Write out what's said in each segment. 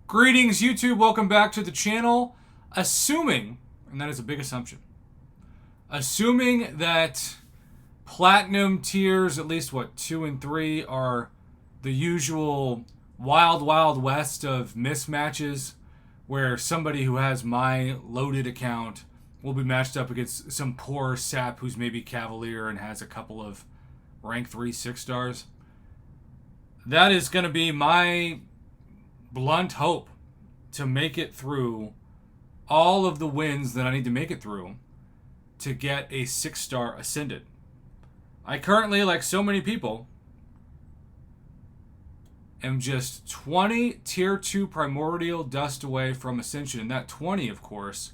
Greetings, YouTube. Welcome back to the channel. Assuming, and that is a big assumption, assuming that platinum tiers, at least 2 and 3, are the usual wild, wild west of mismatches where somebody who has my loaded account will be matched up against some poor sap who's maybe Cavalier and has a couple of rank 3 6-stars. That is going to be my blunt hope to make it through all of the wins that I need to make it through to get a 6-star ascended. I currently, like so many people, am just 20 tier 2 primordial dust away from ascension, and that 20, of course,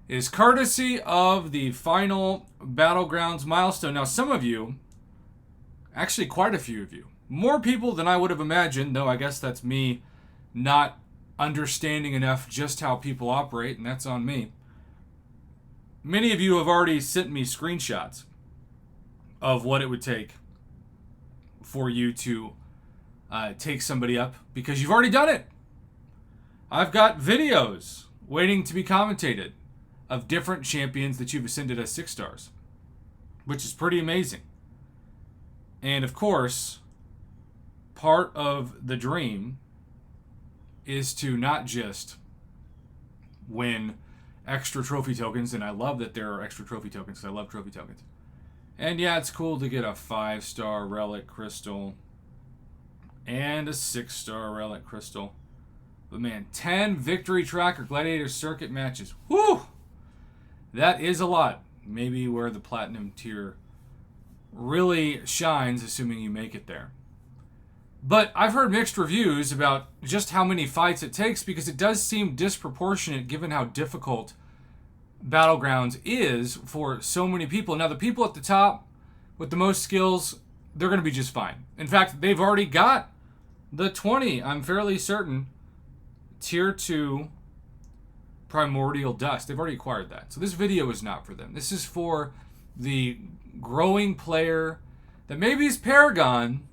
is courtesy of the final Battlegrounds milestone. Now, some of you, actually quite a few of you, more people than I would have imagined, though I guess that's me not understanding enough just how people operate, and that's on me. Many of you have already sent me screenshots of what it would take for you to take somebody up because you've already done it. I've got videos waiting to be commentated of different champions that you've ascended as 6-stars, which is pretty amazing. And of course, part of the dream is to not just win extra trophy tokens, and I love that there are extra trophy tokens because I love trophy tokens. And yeah, it's cool to get a 5-star relic crystal and a 6-star relic crystal. But man, 10 victory track or gladiator circuit matches. Whew! That is a lot. Maybe where the platinum tier really shines, assuming you make it there. But I've heard mixed reviews about just how many fights it takes because it does seem disproportionate given how difficult Battlegrounds is for so many people. Now, the people at the top with the most skills, they're going to be just fine. In fact, they've already got the 20, I'm fairly certain, tier 2 primordial dust. They've already acquired that. So this video is not for them. This is for the growing player that maybe is Paragon,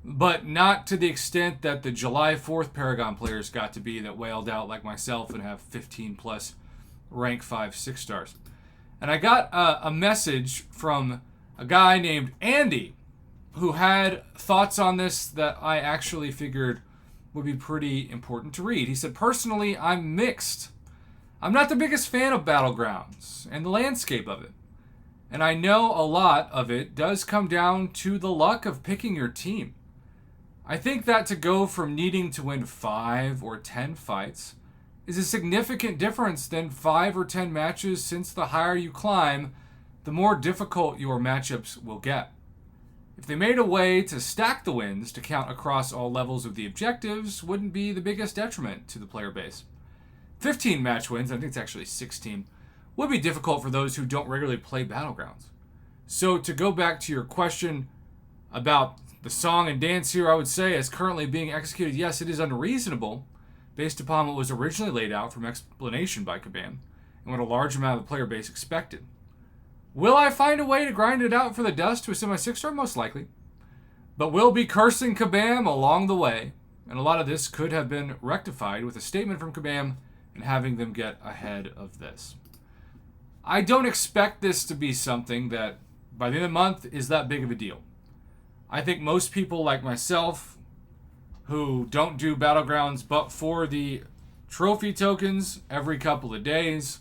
but not to the extent that the July 4th Paragon players got to be that wailed out like myself and have 15 plus rank 5 6-stars. And I got a message from a guy named Andy who had thoughts on this that I actually figured would be pretty important to read. He said, personally, I'm mixed. I'm not the biggest fan of Battlegrounds and the landscape of it. And I know a lot of it does come down to the luck of picking your team. I think that to go from needing to win 5 or 10 fights is a significant difference than 5 or 10 matches, since the higher you climb, the more difficult your matchups will get. If they made a way to stack the wins to count across all levels of the objectives, wouldn't be the biggest detriment to the player base. 15 match wins, I think it's actually 16, would be difficult for those who don't regularly play Battlegrounds. So to go back to your question about the song and dance here, I would say, as currently being executed, yes, it is unreasonable based upon what was originally laid out from explanation by Kabam and what a large amount of the player base expected. Will I find a way to grind it out for the dust to a semi-6-star? Most likely. But we'll be cursing Kabam along the way, and a lot of this could have been rectified with a statement from Kabam and having them get ahead of this. I don't expect this to be something that, by the end of the month, is that big of a deal. I think most people like myself who don't do Battlegrounds but for the trophy tokens every couple of days,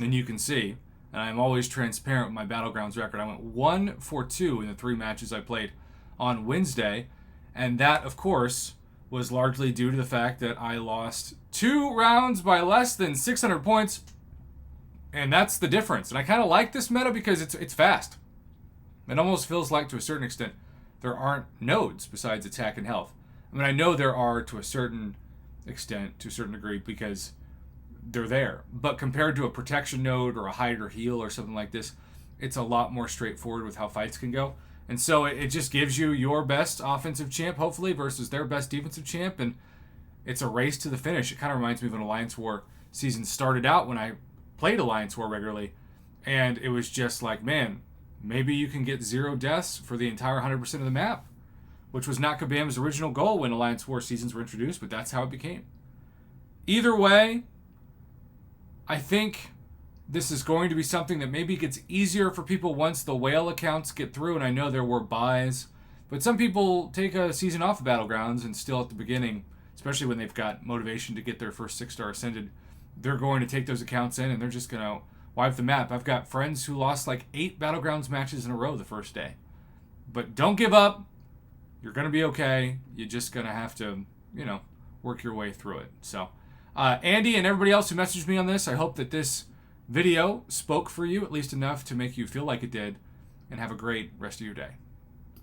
and you can see, and I'm always transparent with my Battlegrounds record. I went 1 for 2 in the 3 matches I played on Wednesday, and that, of course, was largely due to the fact that I lost 2 rounds by less than 600 points, and that's the difference. And I kind of like this meta because it's fast. It almost feels like, to a certain extent, there aren't nodes besides attack and health. I mean, I know there are to a certain extent, to a certain degree, because they're there. But compared to a protection node or a hide or heal or something like this, it's a lot more straightforward with how fights can go. And so it just gives you your best offensive champ, hopefully, versus their best defensive champ. And it's a race to the finish. It kind of reminds me of an Alliance War season started out when I played Alliance War regularly. And it was just like, man, maybe you can get 0 deaths for the entire 100% of the map, which was not Kabam's original goal when Alliance War seasons were introduced, but that's how it became. either way, I think this is going to be something that maybe gets easier for people once the whale accounts get through, and I know there were buys, but some people take a season off of Battlegrounds and still at the beginning, especially when they've got motivation to get their first 6-star Ascended, they're going to take those accounts in and they're just going to wipe the map. I've got friends who lost like 8 Battlegrounds matches in a row the first day. But don't give up. You're going to be okay. You're just going to have to, work your way through it. So, Andy and everybody else who messaged me on this, I hope that this video spoke for you, at least enough to make you feel like it did, and have a great rest of your day.